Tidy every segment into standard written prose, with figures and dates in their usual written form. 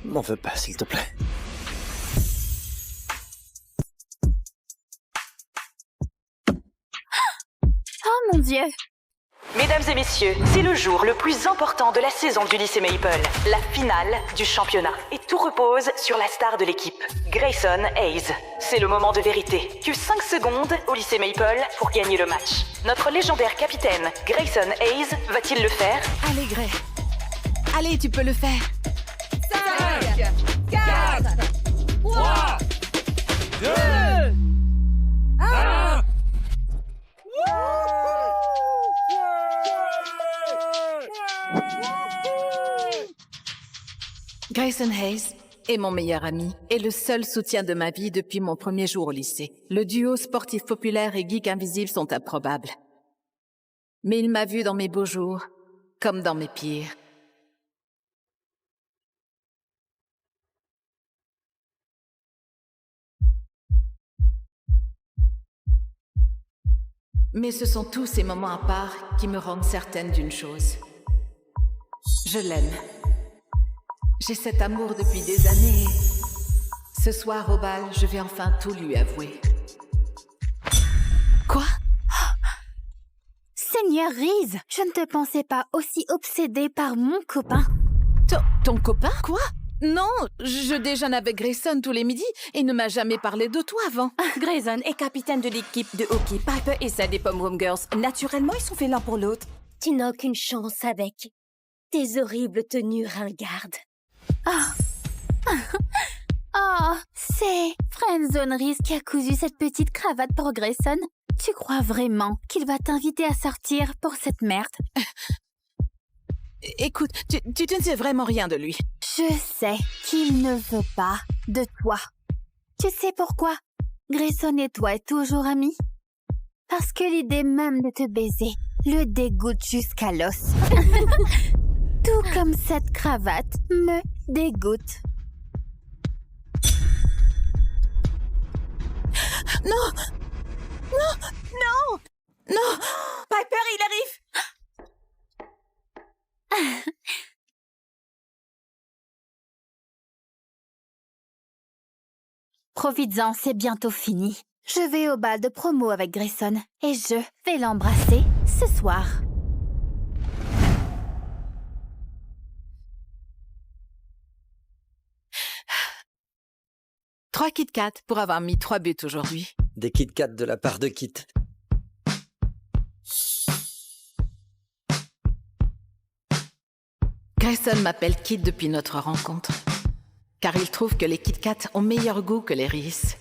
M'en veux pas, s'il te plaît. Oh mon Dieu! Mesdames et messieurs, c'est le jour le plus important de la saison du lycée Maple, la finale du championnat. Et tout repose sur la star de l'équipe, Grayson Hayes. C'est le moment de vérité. Que 5 secondes au lycée Maple pour gagner le match. Notre légendaire capitaine, Grayson Hayes, va-t-il le faire? Allez, Gray. Allez, tu peux le faire. 5, 4, 3, 2, 1. Grayson Hayes est mon meilleur ami et le seul soutien de ma vie depuis mon premier jour au lycée. Le duo sportif populaire et geek invisible sont improbables. Mais il m'a vu dans mes beaux jours, comme dans mes pires. Mais ce sont tous ces moments à part qui me rendent certaine d'une chose. Je l'aime. J'ai cet amour depuis des années. Ce soir au bal, je vais enfin tout lui avouer. Quoi? Seigneur Reese, je ne te pensais pas aussi obsédée par mon copain. Ton copain? Quoi? Non, je déjeune avec Grayson tous les midis et ne m'a jamais parlé de toi avant. Grayson est capitaine de l'équipe de hockey. Piper et celle des Pom Girls. Naturellement, ils sont faits l'un pour l'autre. Tu n'as aucune chance avec tes horribles tenues ringardes. Oh, c'est Friendzone Reese qui a cousu cette petite cravate pour Grayson. Tu crois vraiment qu'il va t'inviter à sortir pour cette merde? Écoute, tu ne sais vraiment rien de lui. Je sais qu'il ne veut pas de toi. Tu sais pourquoi? Grayson et toi êtes toujours amis? Parce que l'idée même de te baiser le dégoûte jusqu'à l'os. Tout comme cette cravate me dégoûte. Non! Non! Non! Non! Piper, il arrive! Profites-en, c'est bientôt fini. Je vais au bal de promo avec Grayson et je vais l'embrasser ce soir. Trois Kit Kat pour avoir mis 3 buts aujourd'hui. Des Kit Kat de la part de Kit. Grayson m'appelle Kit depuis notre rencontre. Car il trouve que les Kit Kat ont meilleur goût que les Reese.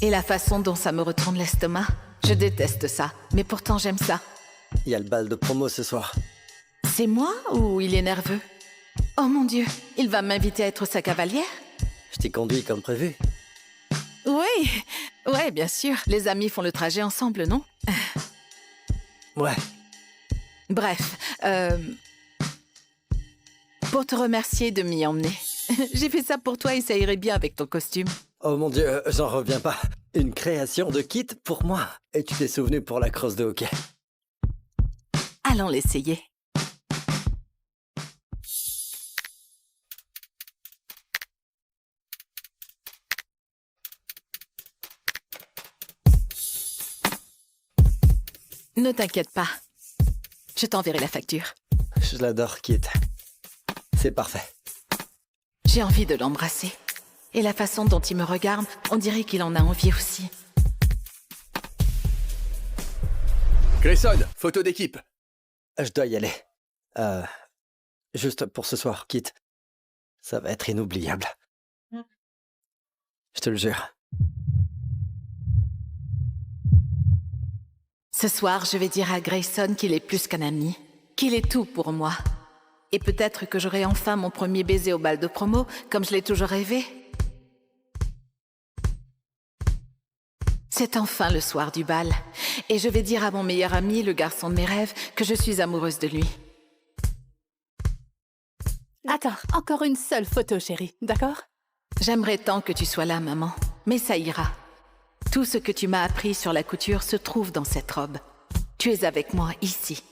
Et la façon dont ça me retourne l'estomac, je déteste ça. Mais pourtant j'aime ça. Il y a le bal de promo ce soir. C'est moi ou il est nerveux? Oh mon Dieu, il va m'inviter à être sa cavalière? Je t'y conduis comme prévu. Oui, ouais, bien sûr. Les amis font le trajet ensemble, non? Ouais. Bref, pour te remercier de m'y emmener. J'ai fait ça pour toi et ça irait bien avec ton costume. Oh mon Dieu, j'en reviens pas. Une création de Kit pour moi. Et tu t'es souvenu pour la crosse de hockey. Allons l'essayer. Ne t'inquiète pas. Je t'enverrai la facture. Je l'adore, Kit. C'est parfait. J'ai envie de l'embrasser. Et la façon dont il me regarde, on dirait qu'il en a envie aussi. Grayson, photo d'équipe. Je dois y aller. Juste pour ce soir, Kit. Ça va être inoubliable. Je te le jure. Ce soir, je vais dire à Grayson qu'il est plus qu'un ami, qu'il est tout pour moi. Et peut-être que j'aurai enfin mon premier baiser au bal de promo, comme je l'ai toujours rêvé. C'est enfin le soir du bal. Et je vais dire à mon meilleur ami, le garçon de mes rêves, que je suis amoureuse de lui. Attends, encore une seule photo, chérie, d'accord? J'aimerais tant que tu sois là, maman. Mais ça ira. Tout ce que tu m'as appris sur la couture se trouve dans cette robe. Tu es avec moi ici.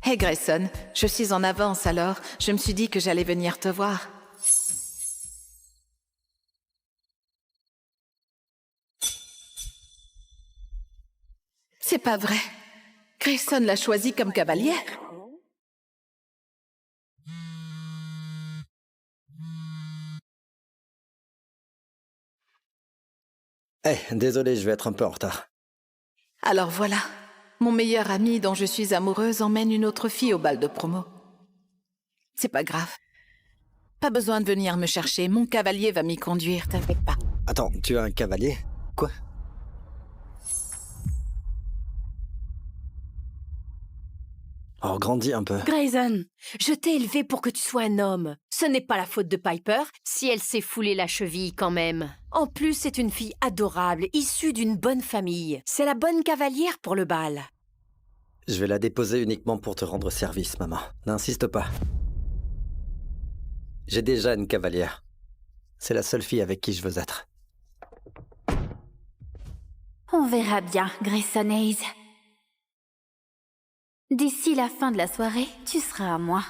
Hey Grayson, je suis en avance alors. Je me suis dit que j'allais venir te voir. C'est pas vrai. Grayson l'a choisi comme cavalière. Désolé, je vais être un peu en retard. Alors voilà, mon meilleur ami dont je suis amoureuse emmène une autre fille au bal de promo. C'est pas grave. Pas besoin de venir me chercher, mon cavalier va m'y conduire, t'inquiète pas. Attends, tu as un cavalier? Quoi? Oh, grandis un peu. Grayson, je t'ai élevé pour que tu sois un homme. Ce n'est pas la faute de Piper si elle s'est foulée la cheville quand même. En plus, c'est une fille adorable, issue d'une bonne famille. C'est la bonne cavalière pour le bal. Je vais la déposer uniquement pour te rendre service, maman. N'insiste pas. J'ai déjà une cavalière. C'est la seule fille avec qui je veux être. On verra bien, Grayson Hayes. D'ici la fin de la soirée, tu seras à moi.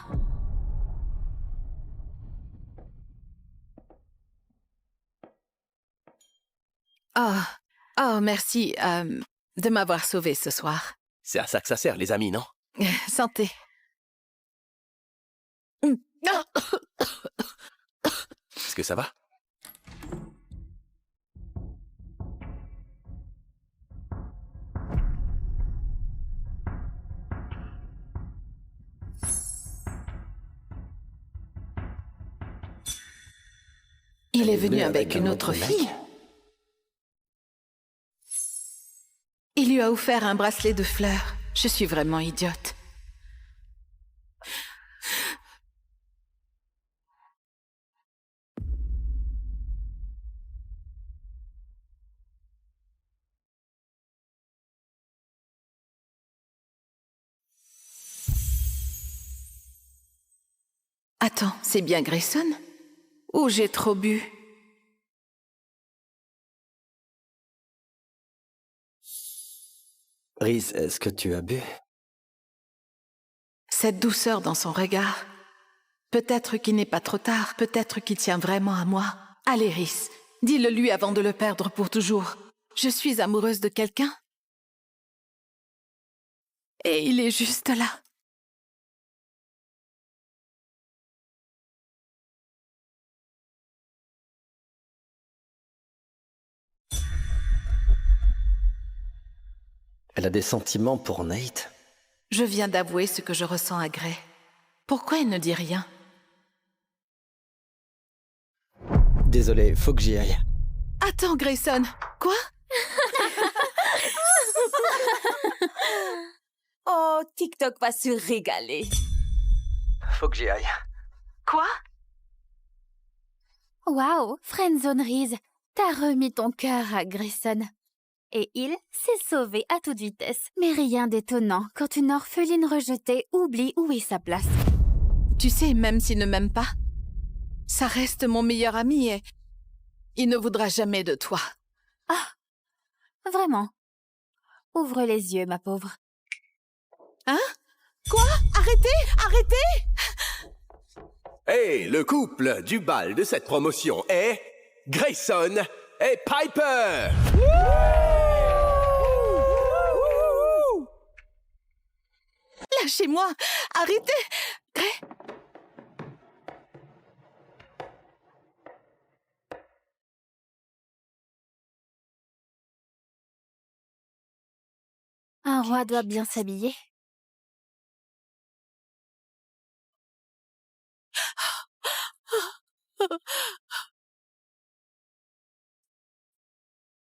Oh, merci de m'avoir sauvée ce soir. C'est à ça que ça sert, les amis, non? Santé. Est-ce que ça va? Il est venu avec une autre fille. Il lui a offert un bracelet de fleurs. Je suis vraiment idiote. Attends, c'est bien Grayson? Ou j'ai trop bu? Rhys, est-ce que tu as bu? Cette douceur dans son regard. Peut-être qu'il n'est pas trop tard, peut-être qu'il tient vraiment à moi. Allez, Rhys, dis-le lui avant de le perdre pour toujours. Je suis amoureuse de quelqu'un. Et il est juste là. Elle a des sentiments pour Nate? Je viens d'avouer ce que je ressens à Gray. Pourquoi il ne dit rien? Désolé, faut que j'y aille. Attends, Grayson. Quoi? Oh, TikTok va se régaler. Faut que j'y aille. Quoi? Waouh, Friendzone Reese, t'as remis ton cœur à Grayson. Et il s'est sauvé à toute vitesse. Mais rien d'étonnant quand une orpheline rejetée oublie où est sa place. Tu sais, même s'il ne m'aime pas, ça reste mon meilleur ami et il ne voudra jamais de toi. Ah, vraiment? Ouvre les yeux, ma pauvre. Hein? Quoi? Arrêtez! Arrêtez! Hey, le couple du bal de cette promotion est Grayson et Piper! Lâchez-moi! Arrêtez! Gray! Un roi doit bien s'habiller.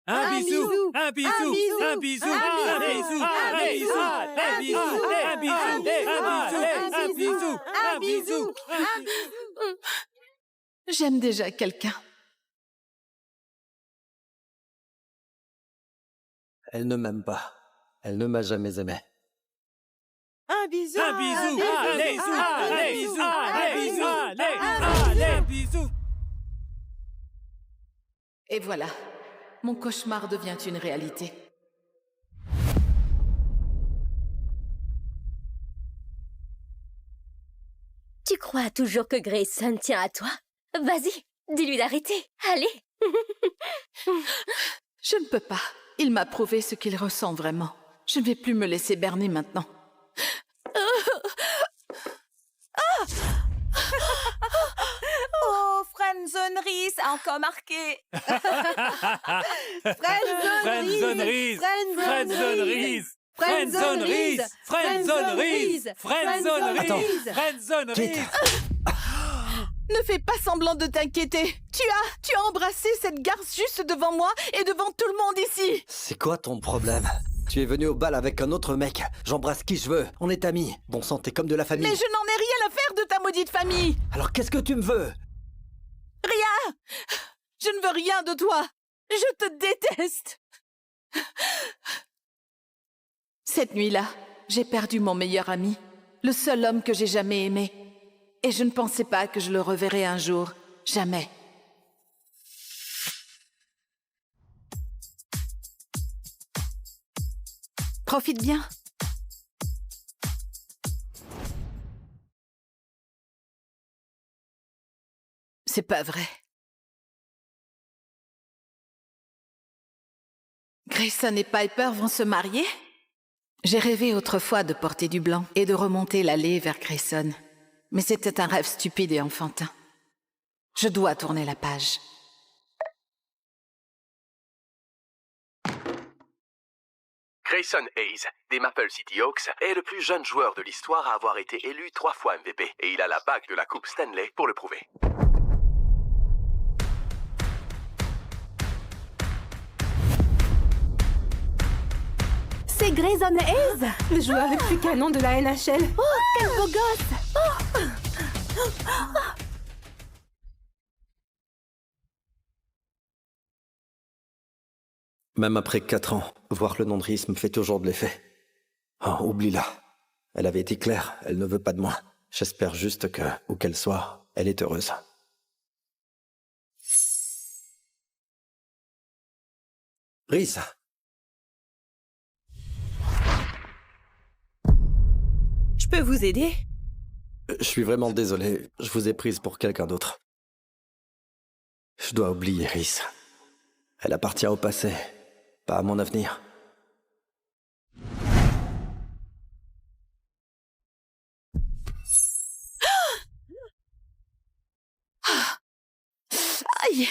Un bisou, un bisou, un bisou, un bisou, un bisou, un bisou, un bisou, un bisou, un bisou. J'aime déjà quelqu'un. Elle ne m'aime pas. Elle ne m'a jamais aimé. Un bisou, allez, un bisou, un bisou, un bisou. Et voilà, mon cauchemar devient une réalité. Tu crois toujours que Grayson tient à toi? Vas-y, dis-lui d'arrêter. Allez. Je ne peux pas. Il m'a prouvé ce qu'il ressent vraiment. Je ne vais plus me laisser berner maintenant. Oh, friendzonerie, a encore marqué. Friendzonerie. Friendzonerie. Friendzonerie. Friendzonerie. Friendzonerie. Ne fais pas semblant de t'inquiéter. Tu as embrassé cette garce juste devant moi et devant tout le monde ici. C'est quoi ton problème? Tu es venu au bal avec un autre mec. J'embrasse qui je veux. On est amis. Bon sang, t'es comme de la famille. Mais je n'en ai rien à faire de ta maudite famille. Alors qu'est-ce que tu me veux? Rien. Je ne veux rien de toi. Je te déteste. Cette nuit-là, j'ai perdu mon meilleur ami, le seul homme que j'ai jamais aimé. Et je ne pensais pas que je le reverrais un jour. Jamais. Profite bien. C'est pas vrai. Grayson et Piper vont se marier? J'ai rêvé autrefois de porter du blanc et de remonter l'allée vers Grayson. Mais c'était un rêve stupide et enfantin. Je dois tourner la page. Grayson Hayes, des Maple City Hawks, est le plus jeune joueur de l'histoire à avoir été élu 3 fois MVP. Et il a la bague de la Coupe Stanley pour le prouver. C'est Grayson Hayes, le joueur le plus canon de la NHL. Oh, quel beau gosse! Même après 4 ans, voir le nom de Rhys me fait toujours de l'effet. Oh, oublie-la. Elle avait été claire, elle ne veut pas de moi. J'espère juste que, où qu'elle soit, elle est heureuse. Rhys! Je peux vous aider? Je suis vraiment désolé, je vous ai prise pour quelqu'un d'autre. Je dois oublier Rhys. Elle appartient au passé, pas à mon avenir. Aïe!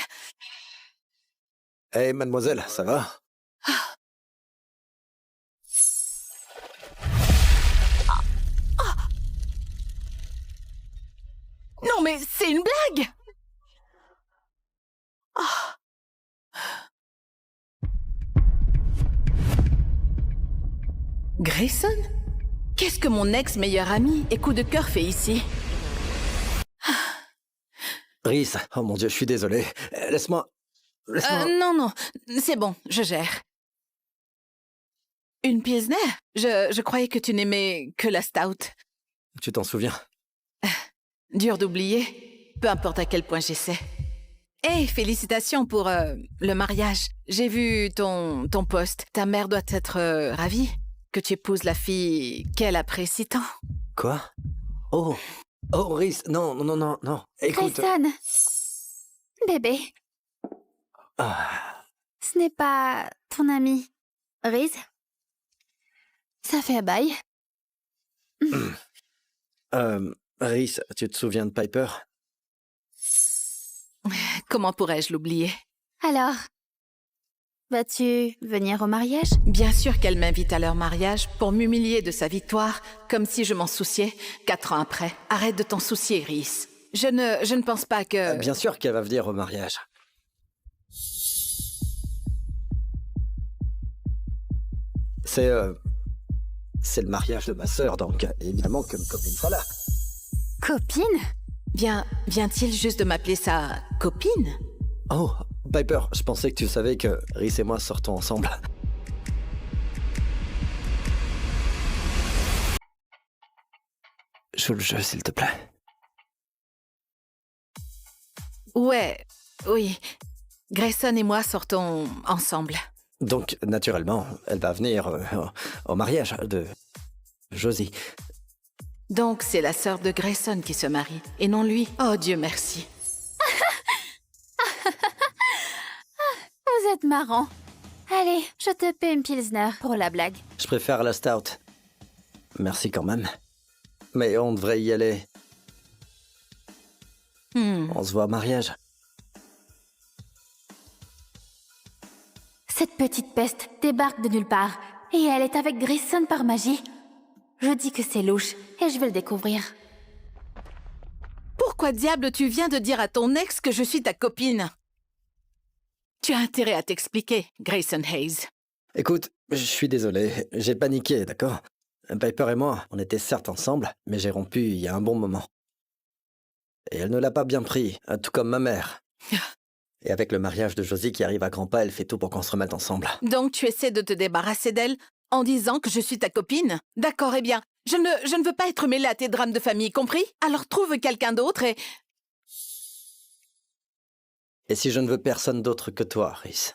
Hé, mademoiselle, ça va? Non mais c'est une blague! Grayson? Qu'est-ce que mon ex-meilleur ami et coup de cœur fait ici? Rhys, oh mon Dieu, je suis désolé. Laisse-moi... Non, c'est bon, je gère. Une Pilsner? Je croyais que tu n'aimais que la stout. Tu t'en souviens? Dur d'oublier, peu importe à quel point j'essaie. Hey, félicitations pour le mariage. J'ai vu ton post. Ta mère doit être ravie que tu épouses la fille qu'elle apprécie tant. Quoi? Oh, Rhys, non. Écoute... Grayson! Bébé, Ah, ce n'est pas ton ami. Rhys? Ça fait un bail. Rhys, tu te souviens de Piper? Comment pourrais-je l'oublier? Alors, vas-tu venir au mariage? Bien sûr qu'elle m'invite à leur mariage pour m'humilier de sa victoire, comme si je m'en souciais 4 ans après. Arrête de t'en soucier, Rhys. Je ne pense pas que... Bien sûr qu'elle va venir au mariage. C'est le mariage de ma sœur, donc évidemment que ma copine sera là. Copine? Vient-il juste de m'appeler sa copine? Oh, Piper, je pensais que tu savais que Rhys et moi sortons ensemble. Joue le jeu, s'il te plaît. Ouais, oui. Grayson et moi sortons ensemble. Donc, naturellement, elle va venir au mariage de Josie. Donc, c'est la sœur de Grayson qui se marie, et non lui. Oh, Dieu merci. Vous êtes marrant. Allez, je te paie une pilsner pour la blague. Je préfère la stout. Merci quand même. Mais on devrait y aller. On se voit au mariage. Cette petite peste débarque de nulle part, et elle est avec Grayson par magie. Je dis que c'est louche, et je vais le découvrir. Pourquoi diable tu viens de dire à ton ex que je suis ta copine? Tu as intérêt à t'expliquer, Grayson Hayes. Écoute, je suis désolé, j'ai paniqué, d'accord? Piper et moi, on était certes ensemble, mais j'ai rompu il y a un bon moment. Et elle ne l'a pas bien pris, tout comme ma mère. Et avec le mariage de Josie qui arrive à grands pas, elle fait tout pour qu'on se remette ensemble. Donc tu essaies de te débarrasser d'elle en disant que je suis ta copine? D'accord, eh bien, je ne veux pas être mêlée à tes drames de famille, compris? Alors trouve quelqu'un d'autre et... Et si je ne veux personne d'autre que toi, Rhys?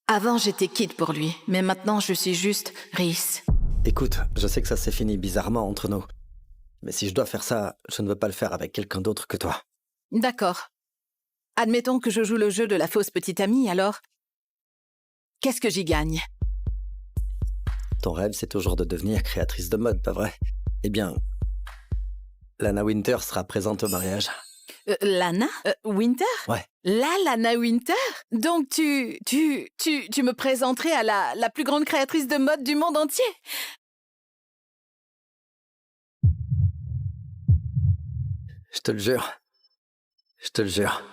Avant, j'étais quitte pour lui, mais maintenant, je suis juste Rhys. Écoute, je sais que ça s'est fini bizarrement entre nous. Mais si je dois faire ça, je ne veux pas le faire avec quelqu'un d'autre que toi. D'accord. Admettons que je joue le jeu de la fausse petite amie, alors... Qu'est-ce que j'y gagne? Ton rêve, c'est toujours de devenir créatrice de mode, pas vrai? Eh bien, Lana Winter sera présente au mariage. Lana Winter? Ouais. Lana Winter? Donc tu me présenterais à la plus grande créatrice de mode du monde entier? Je te le jure. Je te le jure.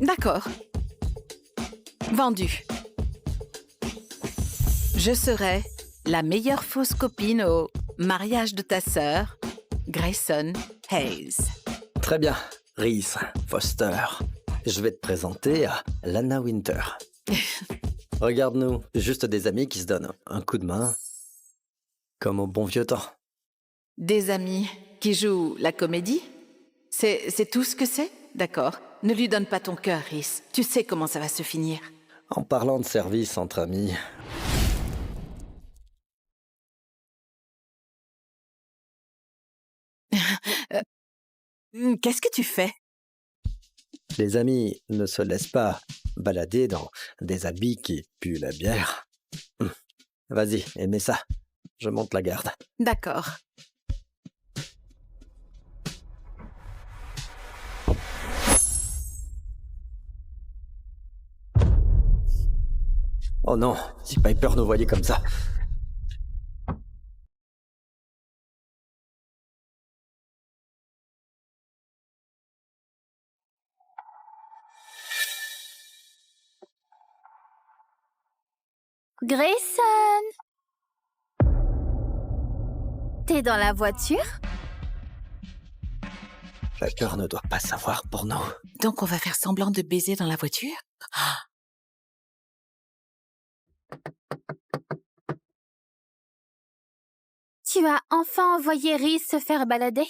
D'accord. Vendu. Je serai la meilleure fausse copine au mariage de ta sœur, Grayson Hayes. Très bien, Rhys Foster. Je vais te présenter à Lana Winter. Regarde-nous, juste des amis qui se donnent un coup de main, comme au bon vieux temps. Des amis qui jouent la comédie? C'est tout ce que c'est? D'accord. Ne lui donne pas ton cœur, Rhys. Tu sais comment ça va se finir. En parlant de service entre amis... Qu'est-ce que tu fais? Les amis ne se laissent pas balader dans des habits qui puent la bière. Vas-y, aimez ça. Je monte la garde. D'accord. Oh non, si Piper nous voyait comme ça. Grayson! T'es dans la voiture? Piper ne doit pas savoir pour nous. Donc on va faire semblant de baiser dans la voiture? Tu as enfin envoyé Rhys se faire balader?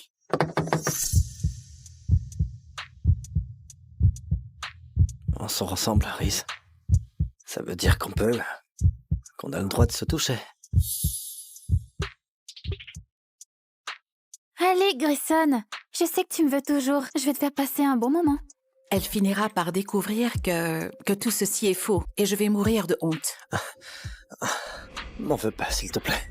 On sort ensemble, Rhys. Ça veut dire qu'on a le droit de se toucher. Allez, Grayson, je sais que tu me veux toujours. Je vais te faire passer un bon moment. Elle finira par découvrir que tout ceci est faux et je vais mourir de honte. M'en veux pas, s'il te plaît.